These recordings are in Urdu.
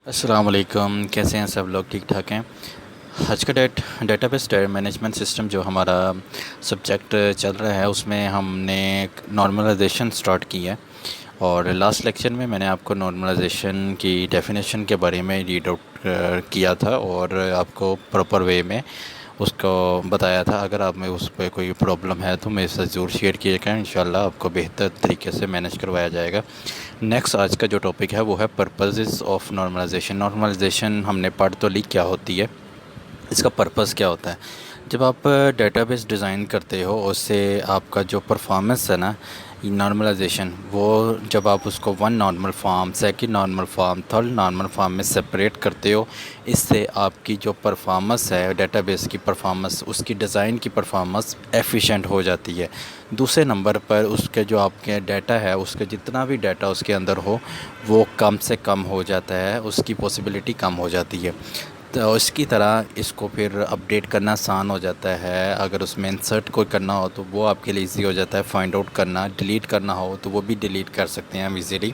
السلام علیکم، کیسے ہیں سب لوگ؟ ٹھیک ٹھاک ہیں؟ آج کا ڈیٹا بیس مینجمنٹ سسٹم جو ہمارا سبجیکٹ چل رہا ہے اس میں ہم نے ایک نارملائزیشن سٹارٹ کی ہے، اور لاسٹ لیکچر میں میں نے آپ کو نارملائزیشن کی ڈیفینیشن کے بارے میں ریڈ آؤٹ کیا تھا اور آپ کو پراپر وے میں اس کو بتایا تھا۔ اگر آپ میں اس پہ کوئی پرابلم ہے تو میرے ساتھ ضرور شیئر کیے گا، انشاءاللہ آپ کو بہتر طریقے سے مینیج کروایا جائے گا۔ نیکسٹ آج کا جو ٹاپک ہے وہ ہے پرپزز آف نارملائزیشن۔ نارملائزیشن ہم نے پڑھ تو لی کیا ہوتی ہے، اس کا پرپز کیا ہوتا ہے۔ جب آپ ڈیٹا بیس ڈیزائن کرتے ہو اس سے آپ کا جو پرفارمنس ہے نا، نارملائزیشن، وہ جب آپ اس کو one normal form, second normal form, third normal form میں سپریٹ کرتے ہو، اس سے آپ کی جو پرفارمنس ہے ڈیٹا بیس کی پرفارمنس، اس کی ڈیزائن کی پرفارمنس ایفیشینٹ ہو جاتی ہے۔ دوسرے نمبر پر اس کے جو آپ کے ڈیٹا ہے، اس کے جتنا بھی ڈیٹا اس کے اندر ہو وہ کم سے کم ہو جاتا ہے، اس کی پاسبلٹی کم ہو جاتی ہے۔ تو اس کی طرح اس کو پھر اپڈیٹ کرنا آسان ہو جاتا ہے۔ اگر اس میں انسرٹ کوئی کرنا ہو تو وہ آپ کے لیے ایزی ہو جاتا ہے، فائنڈ آؤٹ کرنا، ڈیلیٹ کرنا ہو تو وہ بھی ڈیلیٹ کر سکتے ہیں ہم ایزیلی۔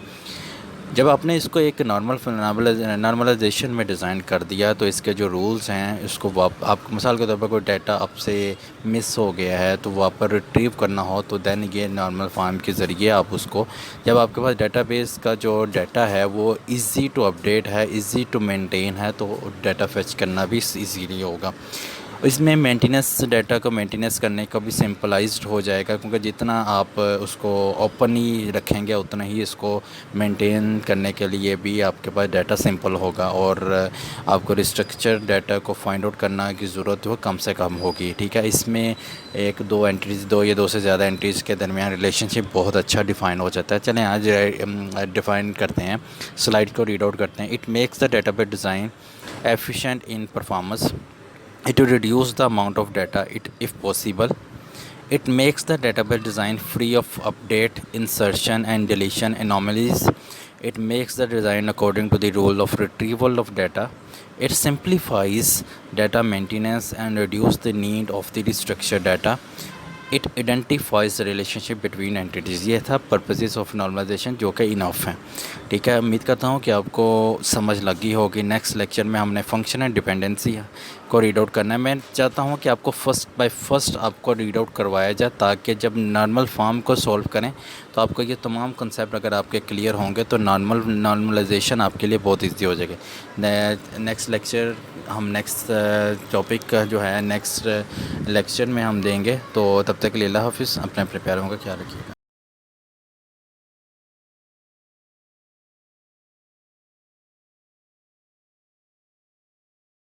جب آپ نے اس کو ایک نارملائزیشن میں ڈیزائن کر دیا تو اس کے جو رولز ہیں، اس کو آپ مثال کے طور پر کوئی ڈیٹا آپ سے مس ہو گیا ہے تو وہ آپ پر ریٹریو کرنا ہو تو دین یہ نارمل فارم کے ذریعے آپ اس کو، جب آپ کے پاس ڈیٹا بیس کا جو ڈیٹا ہے وہ ایزی ٹو اپڈیٹ ہے، ایزی ٹو مینٹین ہے، تو ڈیٹا فیچ کرنا بھی ایزیلی ہوگا۔ اس میں مینٹیننس، ڈیٹا کو مینٹیننس کرنے کا بھی سمپلائزڈ ہو جائے گا، کیونکہ جتنا آپ اس کو اوپن ہی رکھیں گے اتنا ہی اس کو مینٹین کرنے کے لیے بھی آپ کے پاس ڈیٹا سمپل ہوگا، اور آپ کو ریسٹرکچر ڈیٹا کو فائنڈ آؤٹ کرنا کی ضرورت وہ کم سے کم ہوگی، ٹھیک ہے۔ اس میں ایک دو انٹریز، دو یا دو سے زیادہ انٹریز کے درمیان ریلیشن شپ بہت اچھا ڈیفائن ہو جاتا ہے۔ چلیں آج ڈیفائن کرتے ہیں، سلائڈ کو ریڈ آؤٹ کرتے ہیں۔ It makes the data base design efficient in performance. It will reduce the amount of data if possible. It makes the database design free of update, insertion and deletion anomalies. It makes the design according to the rule of retrieval of data. It simplifies data maintenance and reduces the need of the restructured data. It identifies the relationship between entities. یہ تھا purposes of normalization، جو کہ انف ہیں، ٹھیک ہے۔ امید کرتا ہوں کہ آپ کو سمجھ لگی ہوگی۔ نیکسٹ لیکچر میں ہم نے فنکشن اینڈ ڈپینڈنسی کو ریڈ آؤٹ کرنا ہے۔ میں چاہتا ہوں کہ آپ کو فرسٹ بائی فرسٹ آپ کو ریڈ آؤٹ کروایا جائے، تاکہ جب نارمل فارم کو سولو کریں تو آپ کو یہ تمام کنسیپٹ اگر آپ کے کلیئر ہوں گے تو نارملائزیشن آپ کے لیے بہت ایزی ہو جائے گی۔ نیکسٹ لیکچر ہم نیکسٹ ٹاپک کا جو ہے نیکسٹ لیکچر میں ہم دیں گے، تو تب تک کے لیے اللہ حافظ، اپنے پیاروں کا خیال رکھیے گا۔